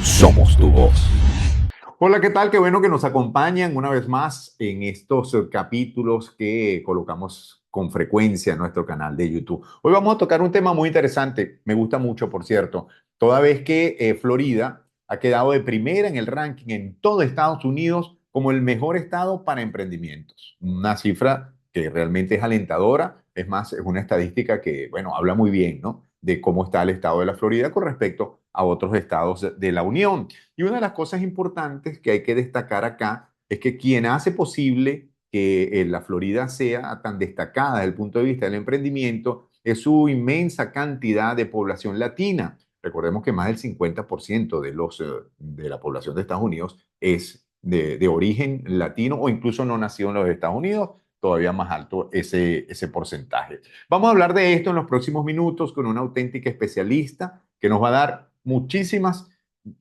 Somos tu voz. Hola, ¿qué tal? Qué bueno que nos acompañan una vez más en estos capítulos que colocamos con frecuencia en nuestro canal de YouTube. Hoy vamos a tocar un tema muy interesante, me gusta mucho, por cierto, toda vez que Florida ha quedado de primera en el ranking en todo Estados Unidos como el mejor estado para emprendimientos. Una cifra que realmente es alentadora, es más, es una estadística que, bueno, habla muy bien, ¿no? De cómo está el estado de la Florida con respecto a otros estados de la Unión. Y una de las cosas importantes que hay que destacar acá es que quien hace posible que la Florida sea tan destacada desde el punto de vista del emprendimiento es su inmensa cantidad de población latina. Recordemos que más del 50% de la población de Estados Unidos es de origen latino o incluso no nacido en los Estados Unidos, todavía más alto ese porcentaje. Vamos a hablar de esto en los próximos minutos con una auténtica especialista que nos va a dar muchísimas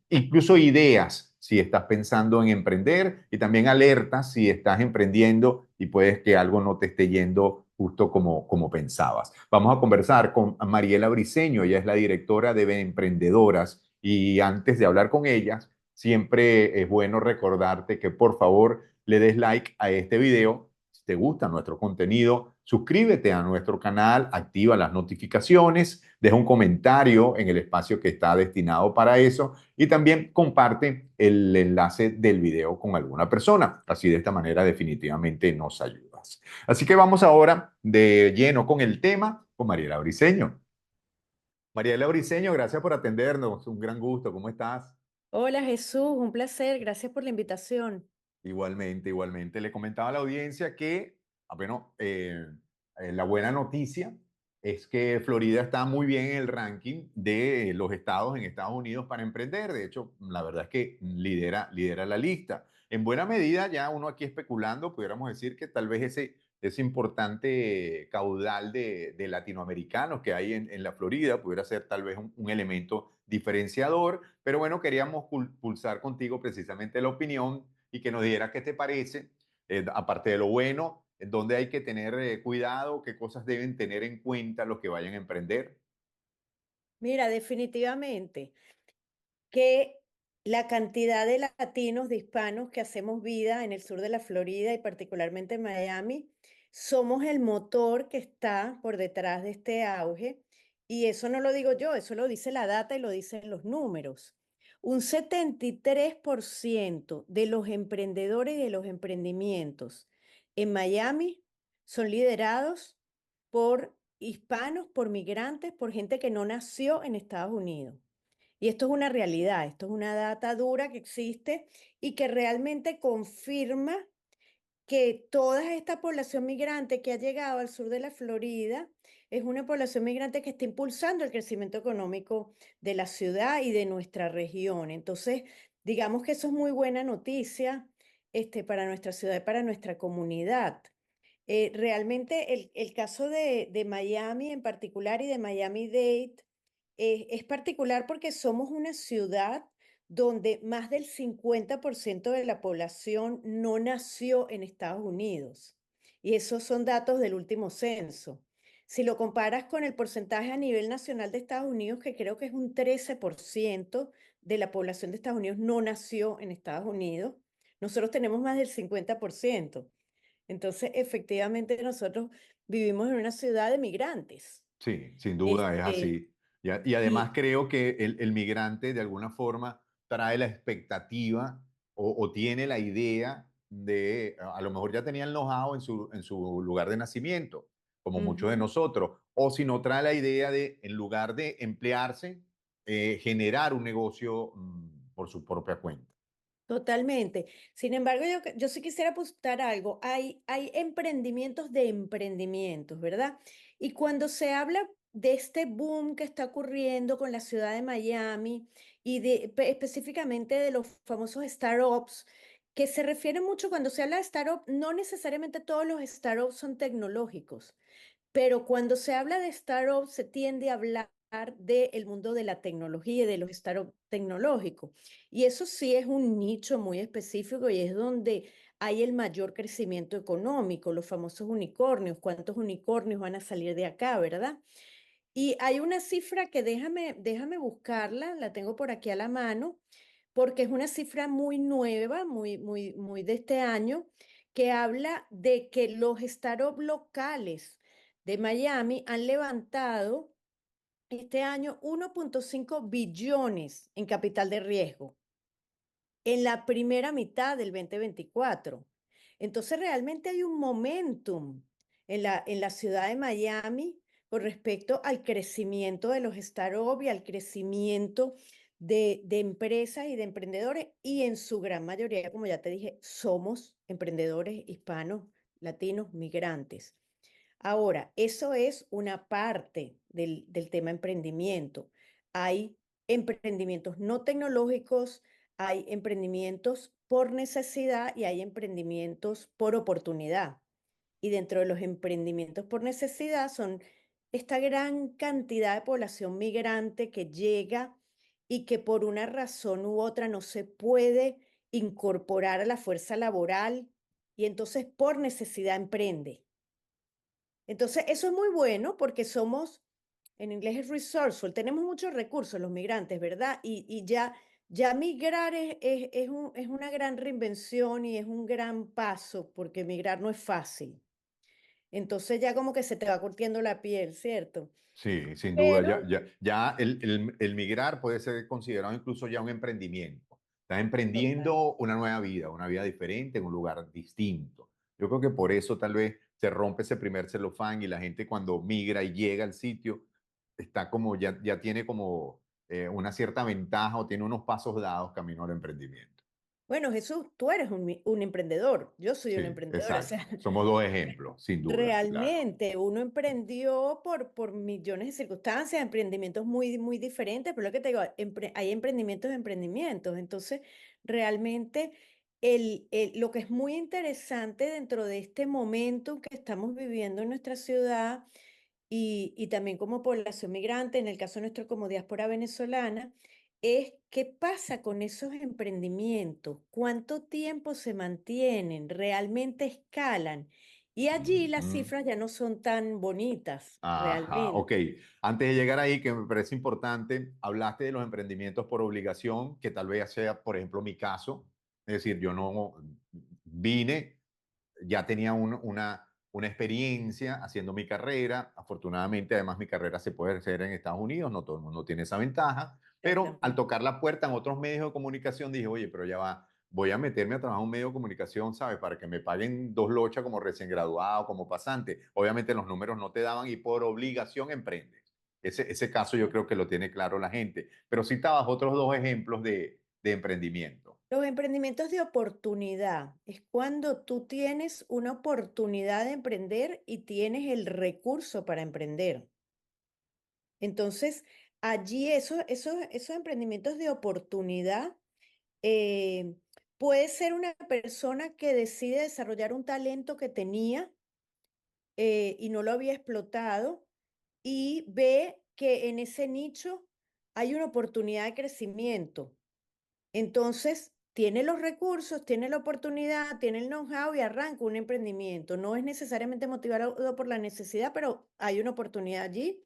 incluso ideas si estás pensando en emprender y también alertas si estás emprendiendo y puedes que algo no te esté yendo justo como pensabas. Vamos a conversar con Mariela Briceño, ella es la directora de Emprendedoras y antes de hablar con ella, siempre es bueno recordarte que por favor le des like a este video. Si te gusta nuestro contenido, suscríbete a nuestro canal, activa las notificaciones, deja un comentario en el espacio que está destinado para eso y también comparte el enlace del video con alguna persona. Así de esta manera definitivamente nos ayudas. Así que vamos ahora de lleno con el tema con Mariela Briceño. Mariela Briceño, gracias por atendernos. Un gran gusto. ¿Cómo estás? Hola Jesús, un placer, gracias por la invitación. Igualmente, igualmente. Le comentaba a la audiencia que, bueno, la buena noticia es que Florida está muy bien en el ranking de los estados en Estados Unidos para emprender. De hecho, la verdad es que lidera la lista. En buena medida, ya uno aquí especulando, pudiéramos decir que tal vez ese importante caudal de latinoamericanos que hay en la Florida pudiera ser tal vez un elemento diferenciador. Pero bueno, queríamos pulsar contigo precisamente la opinión y que nos diera qué te parece, aparte de lo bueno, dónde hay que tener cuidado, qué cosas deben tener en cuenta los que vayan a emprender. Mira, definitivamente que la cantidad de latinos, de hispanos que hacemos vida en el sur de la Florida y particularmente en Miami, somos el motor que está por detrás de este auge. Y eso no lo digo yo, eso lo dice la data y lo dicen los números. Un 73% de los emprendedores y de los emprendimientos en Miami son liderados por hispanos, por migrantes, por gente que no nació en Estados Unidos. Y esto es una realidad, esto es una data dura que existe y que realmente confirma que toda esta población migrante que ha llegado al sur de la Florida es una población migrante que está impulsando el crecimiento económico de la ciudad y de nuestra región. Entonces, digamos que eso es muy buena noticia, para nuestra ciudad y para nuestra comunidad. Realmente el caso de Miami en particular y de Miami-Dade es particular porque somos una ciudad donde más del 50% de la población no nació en Estados Unidos. Y esos son datos del último censo. Si lo comparas con el porcentaje a nivel nacional de Estados Unidos, que creo que es un 13% de la población de Estados Unidos no nació en Estados Unidos, nosotros tenemos más del 50%. Entonces, efectivamente, nosotros vivimos en una ciudad de migrantes. Sí, sin duda es Este, así. Y además y creo que el migrante de alguna forma trae la expectativa o tiene la idea de, a lo mejor ya tenía el know-how en su lugar de nacimiento, como muchos de ujú, nosotros, o si no trae la idea de, en lugar de emplearse, generar un negocio por su propia cuenta. totalmente. Sin embargo, yo sí quisiera apuntar algo. Hay emprendimientos de emprendimientos, ¿verdad? Y cuando se habla de este boom que está ocurriendo con la ciudad de Miami y específicamente de los famosos startups, que se refiere mucho cuando se habla de startup, no necesariamente todos los startups son tecnológicos. Pero cuando se habla de startups, se tiende a hablar del mundo de la tecnología y de los startups tecnológicos. Y eso sí es un nicho muy específico y es donde hay el mayor crecimiento económico, los famosos unicornios. ¿Cuántos unicornios van a salir de acá, verdad? Y hay una cifra que déjame buscarla, la tengo por aquí a la mano, porque es una cifra muy nueva, muy de este año, que habla de que los startups locales de Miami han levantado este año 1,5 billones en capital de riesgo en la primera mitad del 2024. Entonces, realmente hay un momentum en la ciudad de Miami con respecto al crecimiento de los startups y al crecimiento de empresas y de emprendedores. Y en su gran mayoría, como ya te dije, somos emprendedores hispanos, latinos, migrantes. Ahora, eso es una parte del tema emprendimiento. Hay emprendimientos no tecnológicos, hay emprendimientos por necesidad y hay emprendimientos por oportunidad. Y dentro de los emprendimientos por necesidad son esta gran cantidad de población migrante que llega y que por una razón u otra no se puede incorporar a la fuerza laboral y entonces por necesidad emprende. Entonces, eso es muy bueno porque somos, en inglés es resourceful, tenemos muchos recursos los migrantes, ¿verdad? Y ya migrar es una gran reinvención y es un gran paso porque migrar no es fácil. Entonces ya como que se te va curtiendo la piel, ¿cierto? Sí, sin duda. Pero, Ya el migrar puede ser considerado incluso ya un emprendimiento. Estás total. emprendiendo una vida diferente en un lugar distinto. Yo creo que por eso tal vez se rompe ese primer celofán y la gente cuando migra y llega al sitio está como ya tiene como una cierta ventaja o tiene unos pasos dados camino al emprendimiento. Bueno, Jesús, tú eres un emprendedor, yo soy Sí, una emprendedora, o exacto. sea, Somos dos ejemplos, sin duda, claro. realmente, uno emprendió por millones de circunstancias, emprendimientos muy diferentes, pero lo que te digo, hay emprendimientos de emprendimientos. Entonces, realmente, lo que es muy interesante dentro de este momento que estamos viviendo en nuestra ciudad y también como población migrante, en el caso nuestro como diáspora venezolana, es qué pasa con esos emprendimientos, cuánto tiempo se mantienen, realmente escalan. Y allí las Ujú. cifras ya no son tan bonitas, Ajá, ok. realmente. Antes de llegar ahí, que me parece importante, hablaste de los emprendimientos por obligación, que tal vez sea, por ejemplo, mi caso. Es decir, yo no vine, ya tenía una experiencia haciendo mi carrera. Afortunadamente, además, mi carrera se puede hacer en Estados Unidos, no todo el mundo tiene esa ventaja. Pero al Exactamente. tocar la puerta en otros medios de comunicación, dije, oye, pero ya va, voy a meterme a trabajar en un medio de comunicación, ¿sabes? Para que me paguen dos lochas como recién graduado, como pasante. Obviamente los números no te daban y por obligación emprendes. Ese caso yo creo que lo tiene claro la gente. Pero citabas otros dos ejemplos de emprendimiento. Los emprendimientos de oportunidad es cuando tú tienes una oportunidad de emprender y tienes el recurso para emprender. Entonces, allí esos emprendimientos de oportunidad eh, puede ser una persona que decide desarrollar un talento que tenía y no lo había explotado y ve que en ese nicho hay una oportunidad de crecimiento. Entonces, tiene los recursos, tiene la oportunidad, tiene el know-how y arranca un emprendimiento. No es necesariamente motivado por la necesidad, pero hay una oportunidad allí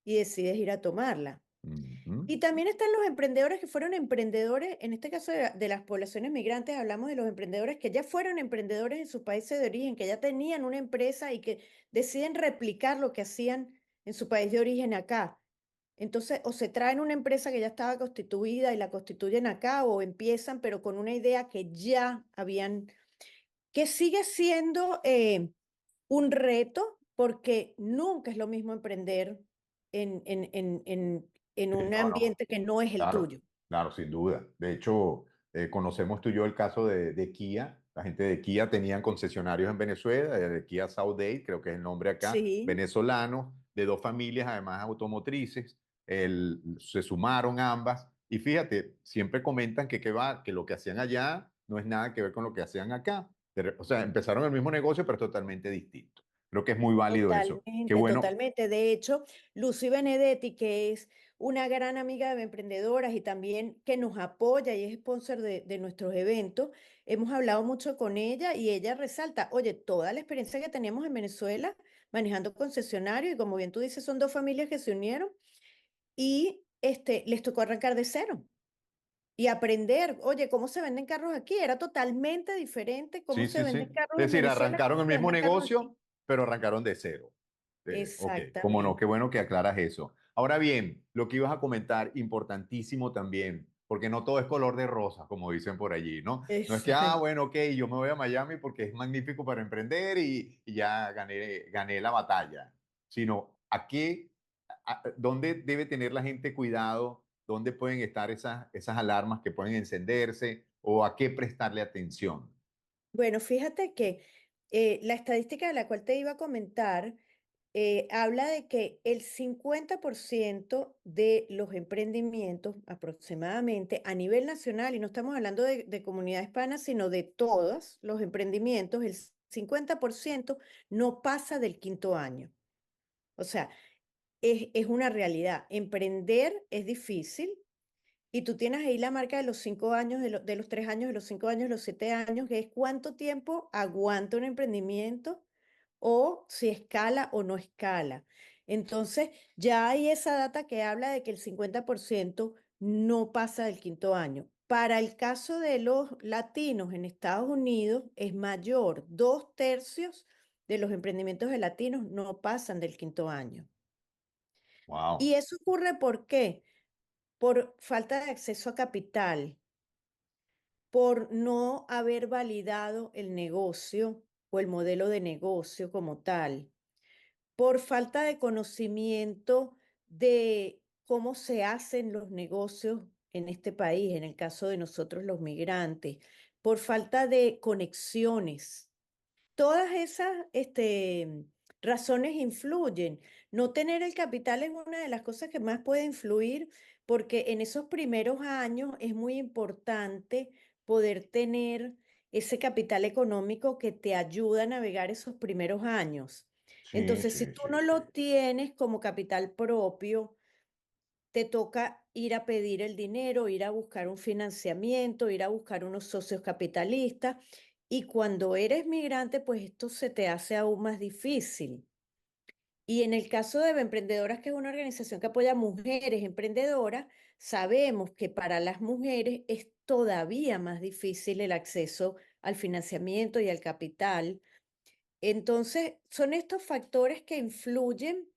y decides ir a tomarla. Ujú. Y también están los emprendedores que fueron emprendedores, en este caso de las poblaciones migrantes, hablamos de los emprendedores que ya fueron emprendedores en sus países de origen, que ya tenían una empresa y que deciden replicar lo que hacían en su país de origen acá. Entonces, o se traen una empresa que ya estaba constituida y la constituyen acá, o empiezan, pero con una idea que ya habían, que sigue siendo un reto, porque nunca es lo mismo emprender en, en, en, en, en Sí, un no, no. ambiente que no es el Claro, tuyo. claro, sin duda. De hecho, conocemos tú y yo el caso de Kia. La gente de Kia tenían concesionarios en Venezuela, de Kia Saudade, creo que es el nombre acá, Sí, venezolano, de dos familias, además automotrices. Se sumaron ambas. Y fíjate, siempre comentan que lo que hacían allá no es nada que ver con lo que hacían acá. O sea, empezaron el mismo negocio, pero es totalmente distinto. Creo que es muy válido eso. Qué totalmente, bueno. totalmente. De hecho, Lucy Benedetti, que es una gran amiga de emprendedoras y también que nos apoya y es sponsor de nuestros eventos, hemos hablado mucho con ella y ella resalta, oye, toda la experiencia que teníamos en Venezuela manejando concesionarios y como bien tú dices, son dos familias que se unieron y les tocó arrancar de cero. y aprender, oye, ¿cómo se venden carros aquí? Era totalmente diferente cómo Sí, se sí, sí. venden carros Es en decir, Venezuela, arrancaron cómo el se mismo venden carros aquí. negocio, pero arrancaron de cero. Ok, cómo no, qué Exactamente. bueno que aclaras eso. Ahora bien, lo que ibas a comentar, importantísimo también, porque no todo es color de rosa, como dicen por allí, ¿no? No es que, Exacto. bueno, ok, yo me voy a Miami porque es magnífico para emprender y ya gané la batalla, sino dónde debe tener la gente cuidado, dónde pueden estar esas alarmas que pueden encenderse o a qué prestarle atención. Bueno, fíjate que la estadística de la cual te iba a comentar habla de que el 50% de los emprendimientos aproximadamente a nivel nacional, y no estamos hablando de comunidad hispana, sino de todos los emprendimientos, el 50% no pasa del quinto año. O sea, es una realidad. Emprender es difícil. Y tú tienes ahí la marca de los 5 años, de los 3 años, de los 5 años, de los 7 años, que es cuánto tiempo aguanta un emprendimiento o si escala o no escala. Entonces, ya hay esa data que habla de que el 50% no pasa del quinto año. Para el caso de los latinos en Estados Unidos es mayor. 2/3 de los emprendimientos de latinos no pasan del quinto año. Y Wow, eso ocurre ¿por qué? Por falta de acceso a capital, por no haber validado el negocio o el modelo de negocio como tal, por falta de conocimiento de cómo se hacen los negocios en este país, en el caso de nosotros los migrantes, por falta de conexiones. Todas esas razones influyen. No tener el capital es una de las cosas que más puede influir porque en esos primeros años es muy importante poder tener ese capital económico que te ayuda a navegar esos primeros años. sí, Entonces, si sí, tú sí, no sí. lo tienes como capital propio, te toca ir a pedir el dinero, ir a buscar un financiamiento, ir a buscar unos socios capitalistas. Y cuando eres migrante, pues esto se te hace aún más difícil. Y en el caso de Emprendedoras, que es una organización que apoya a mujeres emprendedoras, sabemos que para las mujeres es todavía más difícil el acceso al financiamiento y al capital. Entonces, son estos factores que influyen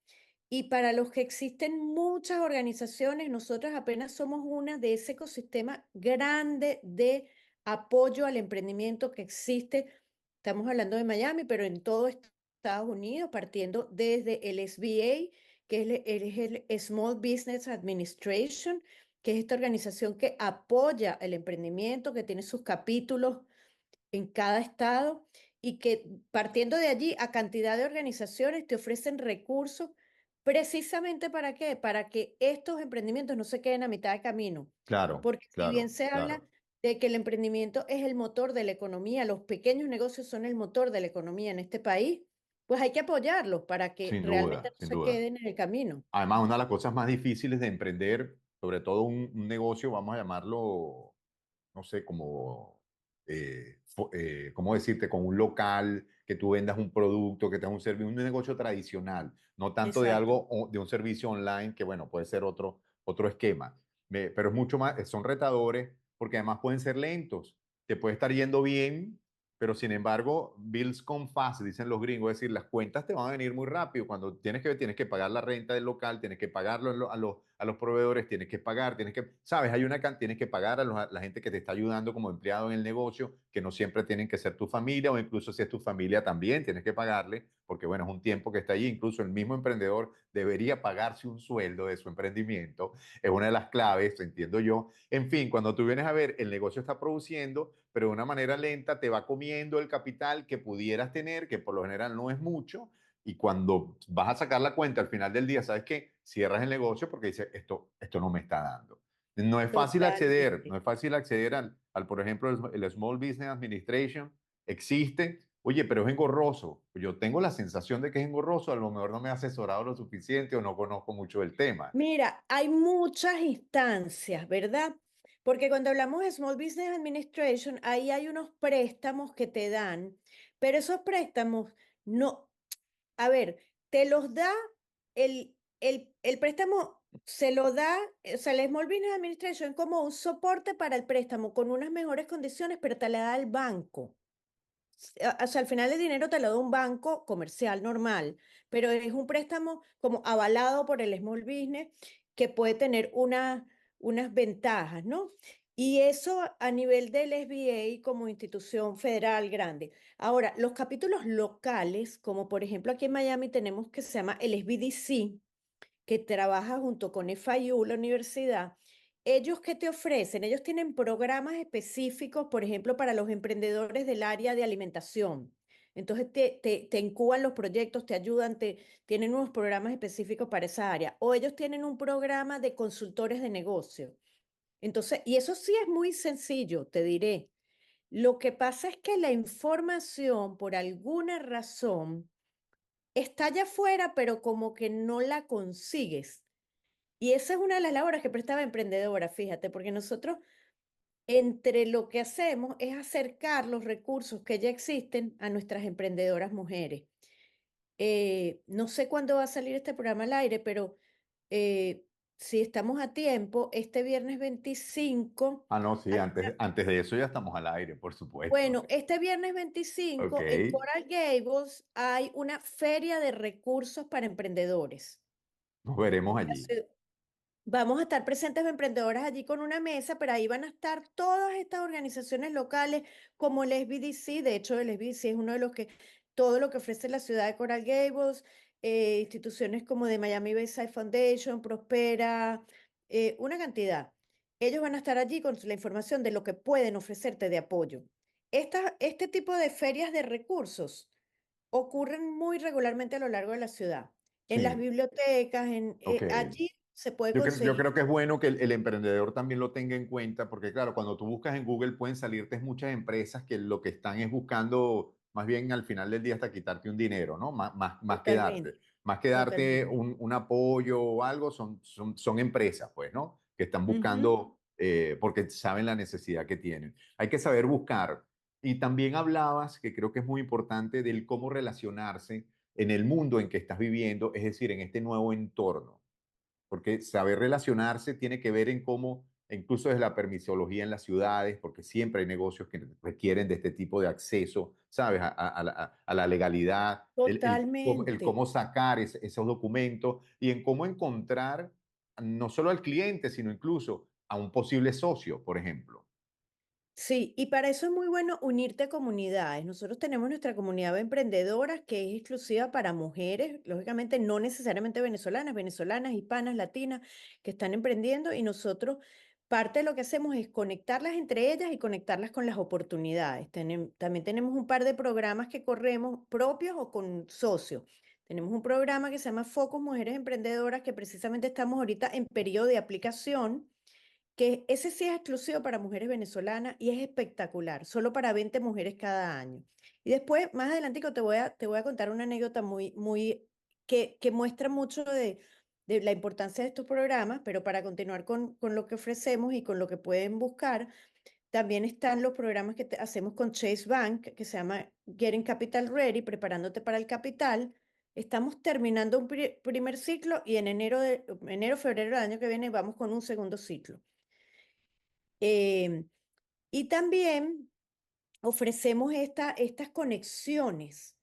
y para los que existen muchas organizaciones, nosotros apenas somos una de ese ecosistema grande de apoyo al emprendimiento que existe. Estamos hablando de Miami, pero en todo Estados Unidos, partiendo desde el SBA, que es el Small Business Administration, que es esta organización que apoya el emprendimiento, que tiene sus capítulos en cada estado y que partiendo de allí a cantidad de organizaciones te ofrecen recursos precisamente ¿para qué? Para que estos emprendimientos no se queden a mitad de camino. Claro, Porque si bien claro, se habla claro. de que el emprendimiento es el motor de la economía, los pequeños negocios son el motor de la economía en este país, pues hay que apoyarlos para que Sin realmente duda, no sin se duda. queden en el camino. Además, una de las cosas más difíciles de emprender, sobre todo un negocio, vamos a llamarlo, no sé, como, ¿cómo decirte? Con un local, que tú vendas un producto, que tengas un servicio, un negocio tradicional, no tanto de Exacto. algo, de un servicio online, que bueno, puede ser otro esquema. Pero es mucho más, son retadores, porque además pueden ser lentos. Te puede estar yendo bien, pero sin embargo, bills come fast, dicen los gringos, es decir, las cuentas te van a venir muy rápido. Cuando tienes que pagar la renta del local, tienes que pagarlo a los proveedores, ¿sabes? Tienes que pagar a la gente que te está ayudando como empleado en el negocio, que no siempre tienen que ser tu familia, o incluso si es tu familia también tienes que pagarle, porque bueno, es un tiempo que está allí. Incluso el mismo emprendedor debería pagarse un sueldo de su emprendimiento. Es una de las claves, entiendo yo. En fin, cuando tú vienes a ver, el negocio está produciendo, pero de una manera lenta te va comiendo el capital que pudieras tener, que por lo general no es mucho, y cuando vas a sacar la cuenta al final del día, ¿sabes qué? Cierras el negocio porque dices, esto no me está dando. No es fácil acceder, no Totalmente. es fácil acceder por ejemplo, el Small Business Administration. Existe, oye, pero es engorroso. Yo tengo la sensación de que es engorroso, a lo mejor no me he asesorado lo suficiente o no conozco mucho del tema. Mira, hay muchas instancias, ¿verdad? Porque cuando hablamos de Small Business Administration, ahí hay unos préstamos que te dan, pero esos préstamos no, a ver, te los da el préstamo se lo da, o sea, el Small Business Administration como un soporte para el préstamo con unas mejores condiciones, pero te la da el banco. O sea, al final el dinero te lo da un banco comercial normal, pero es un préstamo como avalado por el Small Business que puede tener unas ventajas, ¿no? Y eso a nivel del SBA como institución federal grande. Ahora, los capítulos locales, como por ejemplo aquí en Miami tenemos que se llama el SBDC, que trabaja junto con FIU, la universidad. ¿Ellos qué te ofrecen? Ellos tienen programas específicos, por ejemplo, para los emprendedores del área de alimentación. Entonces te incuban los proyectos, te ayudan, tienen unos programas específicos para esa área. O ellos tienen un programa de consultores de negocio. Entonces, y eso sí es muy sencillo, te diré. Lo que pasa es que la información, por alguna razón, está allá afuera, pero como que no la consigues. Y esa es una de las labores que prestaba emprendedora, fíjate, porque nosotros entre lo que hacemos es acercar los recursos que ya existen a nuestras emprendedoras mujeres. No sé cuándo va a salir este programa al aire, pero eh, si estamos a tiempo, este viernes 25, Ah, no, sí, hay antes de eso ya estamos al aire, por supuesto. bueno, este viernes Ok, 25 en Coral Gables hay una feria de recursos para emprendedores. nos veremos La allí. ciu- Vamos a estar presentes emprendedoras allí con una mesa, pero ahí van a estar todas estas organizaciones locales como el SBDC. De hecho, el SBDC es uno de los que, todo lo que ofrece la ciudad de Coral Gables, instituciones como de Miami Bayside Foundation, Prospera, una cantidad. Ellos van a estar allí con la información de lo que pueden ofrecerte de apoyo. Este tipo de ferias de recursos ocurren muy regularmente a lo largo de la ciudad. En las Sí, bibliotecas, ok. allí se puede Yo conseguir creo que es bueno que el emprendedor también lo tenga en cuenta, porque claro, cuando tú buscas en Google pueden salirte muchas empresas que lo que están es buscando, más bien al final del día hasta quitarte un dinero, ¿no? Más que darte. totalmente, Más que darte totalmente. un apoyo o algo, son empresas, pues, ¿no? Que están Ujú. buscando, porque saben la necesidad que tienen. Hay que saber buscar. Y también hablabas, que creo que es muy importante, del cómo relacionarse en el mundo en que estás viviendo, es decir, en este nuevo entorno, porque saber relacionarse tiene que ver en cómo, incluso desde la permisología en las ciudades, porque siempre hay negocios que requieren de este tipo de acceso, ¿sabes? A la legalidad, el Totalmente. cómo sacar esos documentos y en cómo encontrar no solo al cliente, sino incluso a un posible socio, por ejemplo. Sí, y para eso es muy bueno unirte a comunidades. Nosotros tenemos nuestra comunidad de emprendedoras que es exclusiva para mujeres, lógicamente no necesariamente venezolanas, venezolanas, hispanas, latinas, que están emprendiendo y nosotros parte de lo que hacemos es conectarlas entre ellas y conectarlas con las oportunidades. También tenemos un par de programas que corremos propios o con socios. Tenemos un programa que se llama Focus Mujeres Emprendedoras que precisamente estamos ahorita en periodo de aplicación, que ese sí es exclusivo para mujeres venezolanas y es espectacular, solo para 20 mujeres cada año. Y después, más adelantico, te voy a contar una anécdota que muestra mucho de la importancia de estos programas, pero para continuar con lo que ofrecemos y con lo que pueden buscar, también están los programas que hacemos con Chase Bank, que se llama Getting Capital Ready, preparándote para el capital. Estamos terminando un primer ciclo y en enero, febrero del año que viene vamos con un segundo ciclo. Em, y también ofrecemos estas conexiones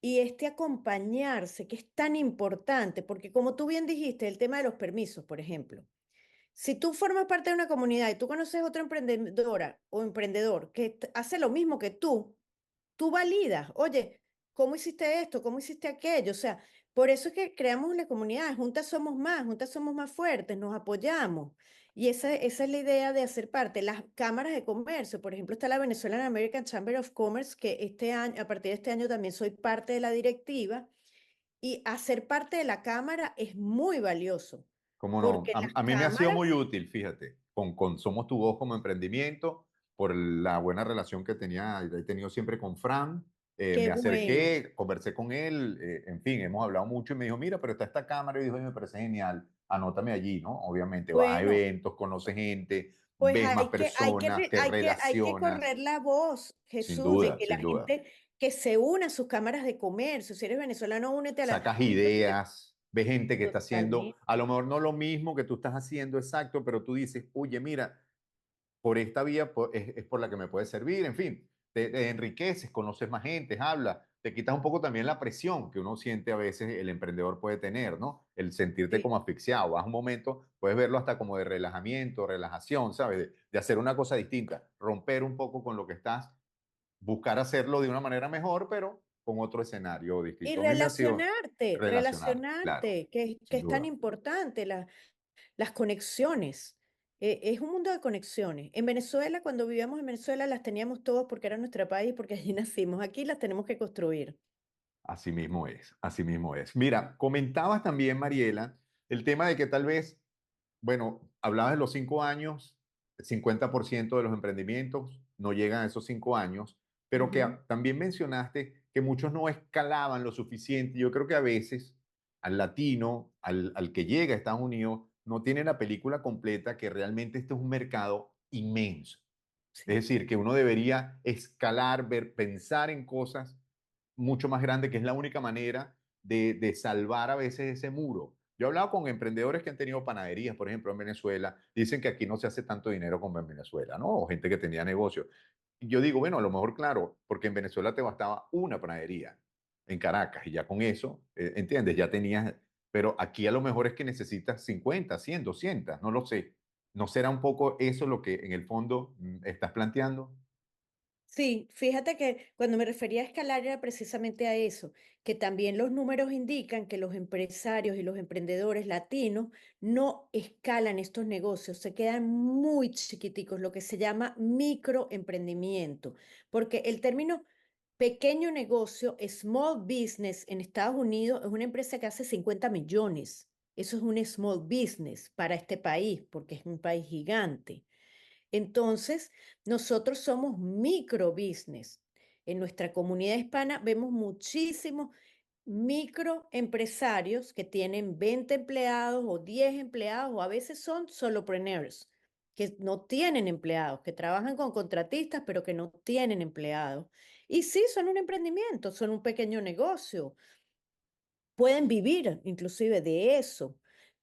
y este acompañarse, que es tan importante, porque como tú bien dijiste, el tema de los permisos, por ejemplo, si tú formas parte de una comunidad y tú conoces otra emprendedora o emprendedor que hace lo mismo que tú validas, oye, ¿cómo hiciste esto? ¿Cómo hiciste aquello? O sea, por eso es que creamos la comunidad, juntas somos más fuertes, nos apoyamos. Y esa es la idea de hacer parte. Las cámaras de comercio, por ejemplo, está la Venezuelan American Chamber of Commerce, que este año, a partir de este año también soy parte de la directiva, y hacer parte de la cámara es muy valioso, ¿Cómo no? porque las A mí me ha sido muy cámaras, útil, fíjate, con Somos Tu Voz como emprendimiento, por la buena relación que he tenido siempre con Fran. qué Me bueno. acerqué, conversé con él, en fin, hemos hablado mucho y me dijo, mira, pero está esta cámara y dijo, "Oye, me parece genial, anótame allí, ¿no? Obviamente vas a Bueno. eventos, conoces gente, Pues ves más personas, te hay que relacionas, correr la voz, sin Jesús, de duda, que la sin duda. gente que se una a sus cámaras de comercio. Si eres venezolano, únete a la... Sacas Inclusive, ideas. Ve gente que está haciendo Totalmente. a lo mejor no lo mismo que tú estás haciendo exacto, pero tú dices, oye, mira, por esta vía es por la que me puede servir, en fin, te enriqueces, conoces más gente, hablas, te quitas un poco también la presión que uno siente a veces el emprendedor puede tener, ¿no? El sentirte Sí. como asfixiado, vas un momento, puedes verlo hasta como de relajamiento, relajación, ¿sabes? De hacer una cosa distinta, romper un poco con lo que estás, buscar hacerlo de una manera mejor, pero con otro escenario Y distinto. A mí me ha sido relacionarte, relacionar, claro, relacionarte, que sin es tan duda. importante, las conexiones. Es un mundo de conexiones. En Venezuela, cuando vivíamos en Venezuela, las teníamos todos porque era nuestro país, porque allí nacimos. Aquí las tenemos que construir. Así mismo es, así mismo es. Mira, comentabas también, Mariela, el tema de que tal vez, bueno, hablabas de los 5 años, el 50% de los emprendimientos no llegan a esos 5 años, pero que Ujú. también mencionaste que muchos no escalaban lo suficiente. Yo creo que a veces al latino, al que llega a Estados Unidos, no tiene la película completa que realmente este es un mercado inmenso. Es Sí. decir, que uno debería escalar, ver, pensar en cosas mucho más grandes, que es la única manera de salvar a veces ese muro. Yo he hablado con emprendedores que han tenido panaderías, por ejemplo, en Venezuela. Dicen que aquí no se hace tanto dinero como en Venezuela, ¿no? O gente que tenía negocio. Y yo digo, bueno, a lo mejor, claro, porque en Venezuela te bastaba una panadería en Caracas y ya con eso, ¿entiendes? Ya tenías, pero aquí a lo mejor es que necesitas 50, 100, 200, no lo sé. ¿No será un poco eso lo que en el fondo estás planteando? Sí, fíjate que cuando me refería a escalar era precisamente a eso, que también los números indican que los empresarios y los emprendedores latinos no escalan estos negocios, se quedan muy chiquiticos, lo que se llama microemprendimiento, porque el término pequeño negocio, small business en Estados Unidos, es una empresa que hace 50 millones. Eso es un small business para este país, porque es un país gigante. Entonces, nosotros somos micro business. En nuestra comunidad hispana vemos muchísimos microempresarios que tienen 20 empleados o 10 empleados o a veces son solopreneurs, que no tienen empleados, que trabajan con contratistas pero que no tienen empleados. Y sí, son un emprendimiento, son un pequeño negocio, pueden vivir inclusive de eso,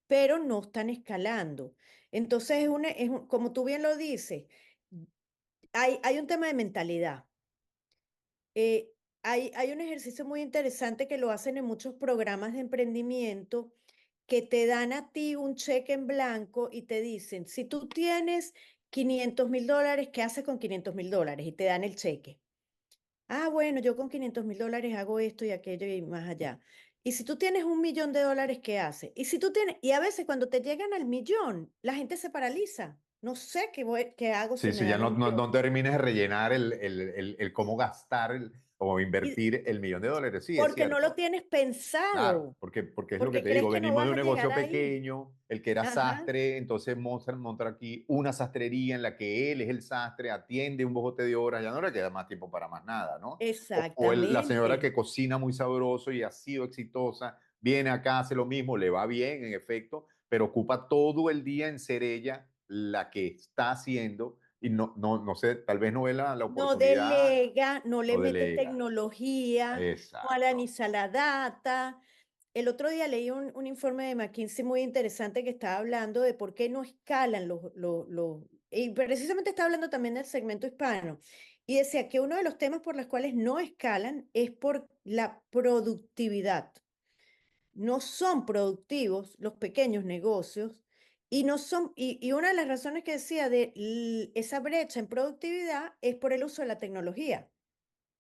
pero no están escalando. Entonces, como tú bien lo dices, hay un tema de mentalidad. Eh, hay un ejercicio muy interesante que lo hacen en muchos programas de emprendimiento que te dan a ti un cheque en blanco y te dicen, si tú tienes $500.000, ¿qué haces con $500.000? Y te dan el cheque. Ah, bueno, yo con $500.000 hago esto y aquello y más allá. Y si tú tienes $1.000.000, ¿qué haces? Y si tú tienes, y a veces cuando te llegan al millón, la gente se paraliza. No sé qué hago si Sí, me sí, ya dan no, el no, millón. no termines de rellenar el cómo gastar o Y, invertir el millón de dólares. Sí, es porque no lo cierto. tienes Claro, pensado, porque es lo que porque te crees digo, que no venimos de vas un a negocio llegar ahí. pequeño, el que era Ajá, sastre, entonces monta aquí una sastrería en la que él es el sastre, atiende un bojote de horas, ya no le queda más tiempo para más nada, ¿no? O la señora exactamente. que cocina muy sabroso y ha sido exitosa, viene acá, hace lo mismo, le va bien, en efecto, pero ocupa todo el día en ser ella la que está haciendo y no sé, tal vez no ve la No oportunidad, delega, no le no mete delega. tecnología, no Exacto. analiza la data. El otro día leí un informe de McKinsey muy interesante que estaba hablando de por qué no escalan y precisamente está hablando también del segmento hispano. Y decía que uno de los temas por los cuales no escalan es por la productividad. No son productivos los pequeños negocios y no son, y una de las razones que decía de esa brecha en productividad es por el uso de la tecnología.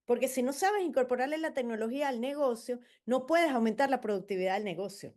Porque si no sabes incorporarle la tecnología al negocio, no puedes aumentar la productividad del negocio.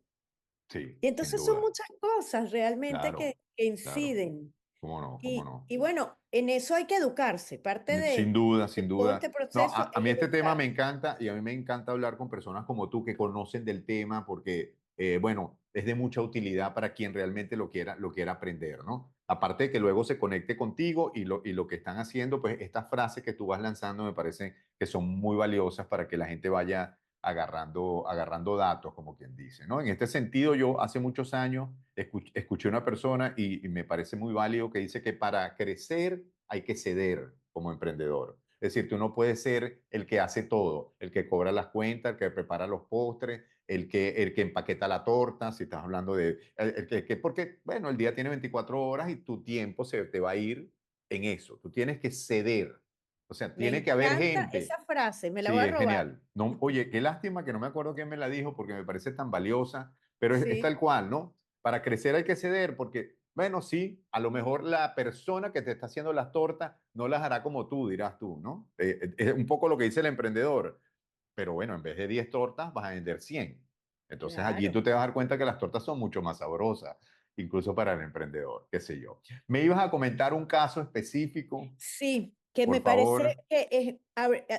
Sí, Y sin entonces son duda. muchas cosas realmente Claro, que claro. inciden. ¿Cómo no? ¿Cómo Y, no? y bueno, en eso hay que educarse. Parte Sin duda, sin de todo este duda. No, proceso a mí es este tema me educarse. encanta y a mí me encanta hablar con personas como tú que conocen del tema porque, bueno, es de mucha utilidad para quien realmente lo quiera aprender, ¿no? Aparte de que luego se conecte contigo y lo que están haciendo, pues estas frases que tú vas lanzando me parecen que son muy valiosas para que la gente vaya agarrando datos, como quien dice, ¿no? En este sentido, yo hace muchos años escuché una persona y me parece muy válido que dice que para crecer hay que ceder como emprendedor. Es decir, tú no puedes ser el que hace todo, el que cobra las cuentas, el que prepara los postres, el que empaqueta la torta, si estás hablando de, porque, bueno, el día tiene 24 horas y tu tiempo se te va a ir en eso. Tú tienes que ceder. O sea, Me tiene que haber encanta esa gente. frase, me la voy Sí, a es robar. genial. No, oye, qué lástima que no me acuerdo quién me la dijo porque me parece tan valiosa, pero es Sí, tal cual, ¿no? Para crecer hay que ceder porque, bueno, sí, a lo mejor la persona que te está haciendo las tortas no las hará como tú, dirás tú, ¿no? Es un poco lo que dice el emprendedor, pero bueno, en vez de 10 tortas vas a vender 100. Entonces allí claro. tú te vas a dar cuenta que las tortas son mucho más sabrosas, incluso para el emprendedor, qué sé yo. ¿Me ibas a comentar un caso específico, Sí, que me por parece favor? que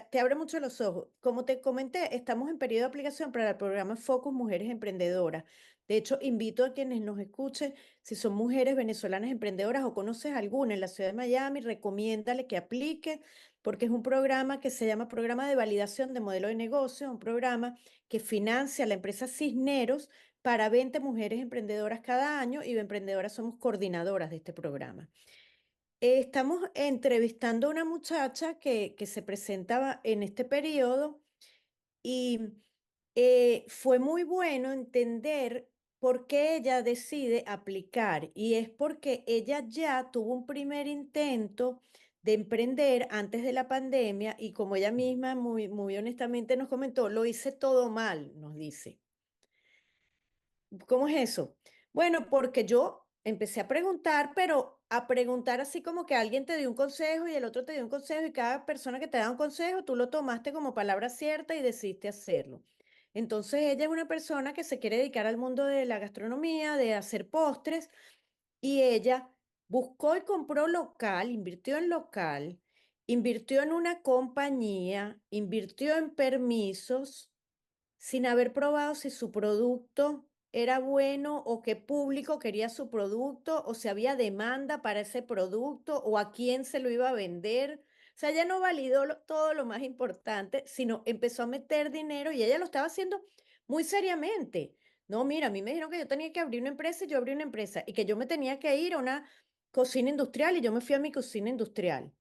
te abre mucho los ojos. Como te comenté, estamos en periodo de aplicación para el programa Focus Mujeres Emprendedoras. De hecho, invito a quienes nos escuchen, si son mujeres venezolanas emprendedoras o conoces alguna en la ciudad de Miami, recomiéndale que aplique, porque es un programa que se llama Programa de Validación de Modelo de Negocio, un programa que financia la empresa Cisneros para 20 mujeres emprendedoras cada año y emprendedoras somos coordinadoras de este programa. Estamos entrevistando a una muchacha que se presentaba en este periodo y fue muy bueno entender por qué ella decide aplicar y es porque ella ya tuvo un primer intento de emprender antes de la pandemia y como ella misma muy honestamente nos comentó, lo hice todo mal, nos dice. ¿Cómo es eso? Bueno, porque yo empecé a preguntar, pero a preguntar así como que alguien te dio un consejo y el otro te dio un consejo y cada persona que te da un consejo, tú lo tomaste como palabra cierta y decidiste hacerlo. Entonces ella es una persona que se quiere dedicar al mundo de la gastronomía, de hacer postres, y ella buscó y compró local, invirtió en una compañía, invirtió en permisos sin haber probado si su producto era bueno o qué público quería su producto o si había demanda para ese producto o a quién se lo iba a vender. O sea, ella no validó todo lo más importante, sino empezó a meter dinero y ella lo estaba haciendo muy seriamente. No, mira, a mí me dijeron que yo tenía que abrir una empresa y yo abrí una empresa y que yo me tenía que ir a una cocina industrial y yo me fui a mi cocina industrial.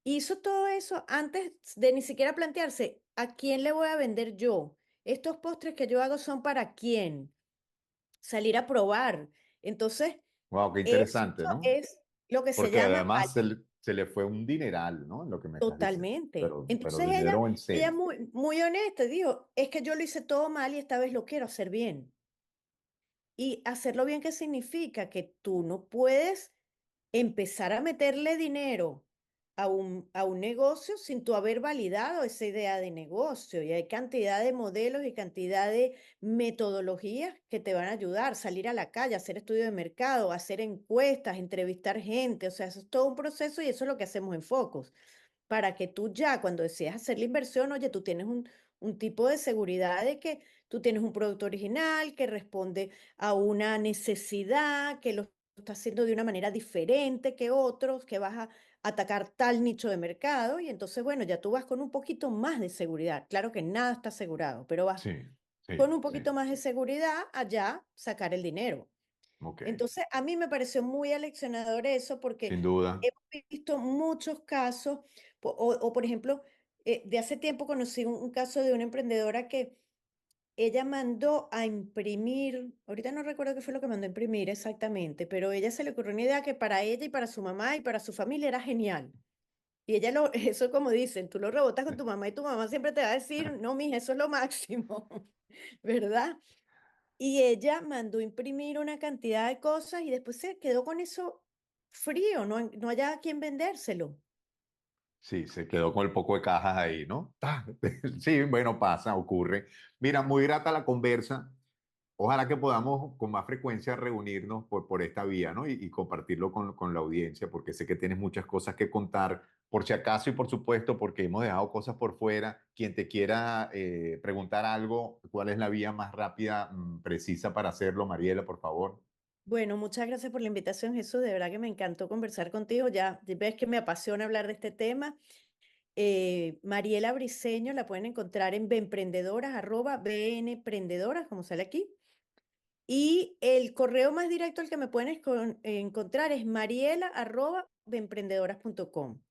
Hizo todo eso antes de ni siquiera plantearse a quién le voy a vender yo. Estos postres que yo hago son para quién. Salir a probar. Entonces, Wow, qué eso interesante, ¿no? es lo que se Porque llama además se le fue un dineral, ¿no? En lo que me estás diciendo. totalmente. Pero Entonces dinero en ella serio. muy honesta dijo, es que yo lo hice todo mal y esta vez lo quiero hacer bien. Y hacerlo bien, ¿qué significa? Que tú no puedes empezar a meterle dinero a un negocio sin tú haber validado esa idea de negocio. Y hay cantidad de modelos y cantidad de metodologías que te van a ayudar, salir a la calle, hacer estudio de mercado, hacer encuestas, entrevistar gente. O sea, eso es todo un proceso y eso es lo que hacemos en Focus para que tú ya cuando decidas hacer la inversión, oye, tú tienes un tipo de seguridad de que tú tienes un producto original que responde a una necesidad, que lo estás haciendo de una manera diferente que otros, que vas a atacar tal nicho de mercado y entonces, bueno, ya tú vas con un poquito más de seguridad. Claro que nada está asegurado, pero vas Sí, con sí, un sí. poquito más de seguridad allá sacar el dinero. Ok, Entonces, a mí me pareció muy aleccionador eso sin porque duda. hemos visto muchos casos, por ejemplo, de hace tiempo conocí un caso de una emprendedora que ella mandó a imprimir, ahorita no recuerdo qué fue lo que mandó a imprimir exactamente, pero ella se le ocurrió una idea que para ella y para su mamá y para su familia era genial. Y ella eso como dicen, tú lo rebotas con tu mamá y tu mamá siempre te va a decir, no, mija, eso es lo máximo, ¿verdad? Y ella mandó imprimir una cantidad de cosas y después se quedó con eso frío, no haya a quien vendérselo. Sí, se quedó con el poco de cajas ahí, ¿no? ¡Ta! Sí, bueno, pasa, ocurre. Mira, muy grata la conversa. Ojalá que podamos con más frecuencia reunirnos por esta vía, ¿no? Y compartirlo con la audiencia, porque sé que tienes muchas cosas que contar, por si acaso y por supuesto, porque hemos dejado cosas por fuera. Quien te quiera preguntar algo, ¿cuál es la vía más rápida, precisa para hacerlo, Mariela, por favor? Bueno, muchas gracias por la invitación, Jesús. De verdad que me encantó conversar contigo. Ya ves que me apasiona hablar de este tema. Mariela Briceño la pueden encontrar en Benprendedoras, arroba bnprendedoras, como sale aquí. Y el correo más directo al que me pueden encontrar es mariela arroba benprendedoras.com.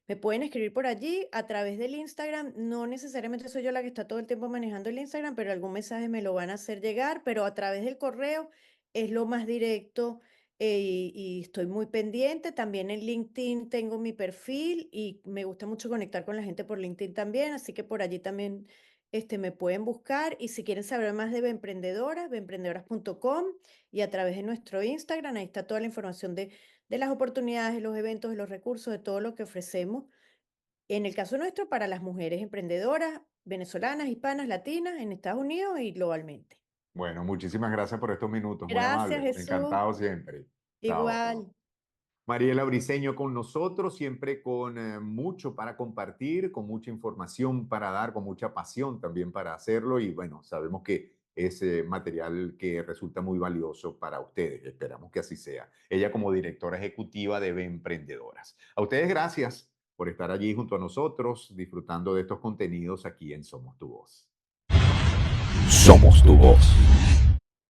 Me pueden escribir por allí a través del Instagram. No necesariamente soy yo la que está todo el tiempo manejando el Instagram, pero algún mensaje me lo van a hacer llegar, pero a través del correo es lo más directo, y estoy muy pendiente. También en LinkedIn tengo mi perfil y me gusta mucho conectar con la gente por LinkedIn también, así que por allí también me pueden buscar. Y si quieren saber más de Beemprendedoras, beemprendedoras.com, y a través de nuestro Instagram, ahí está toda la información de las oportunidades, de los eventos, de los recursos, de todo lo que ofrecemos. En el caso nuestro, para las mujeres emprendedoras, venezolanas, hispanas, latinas, en Estados Unidos y globalmente. Bueno, muchísimas gracias por estos minutos, muy Gracias, amable. Jesús. Encantado siempre. Chao, chao. Igual. Mariela Briceño con nosotros, siempre con mucho para compartir, con mucha información para dar, con mucha pasión también para hacerlo y bueno, sabemos que es material que resulta muy valioso para ustedes, esperamos que así sea. Ella como directora ejecutiva de Emprendedoras. A ustedes gracias por estar allí junto a nosotros, disfrutando de estos contenidos aquí en Somos Tu Voz. Somos tu voz.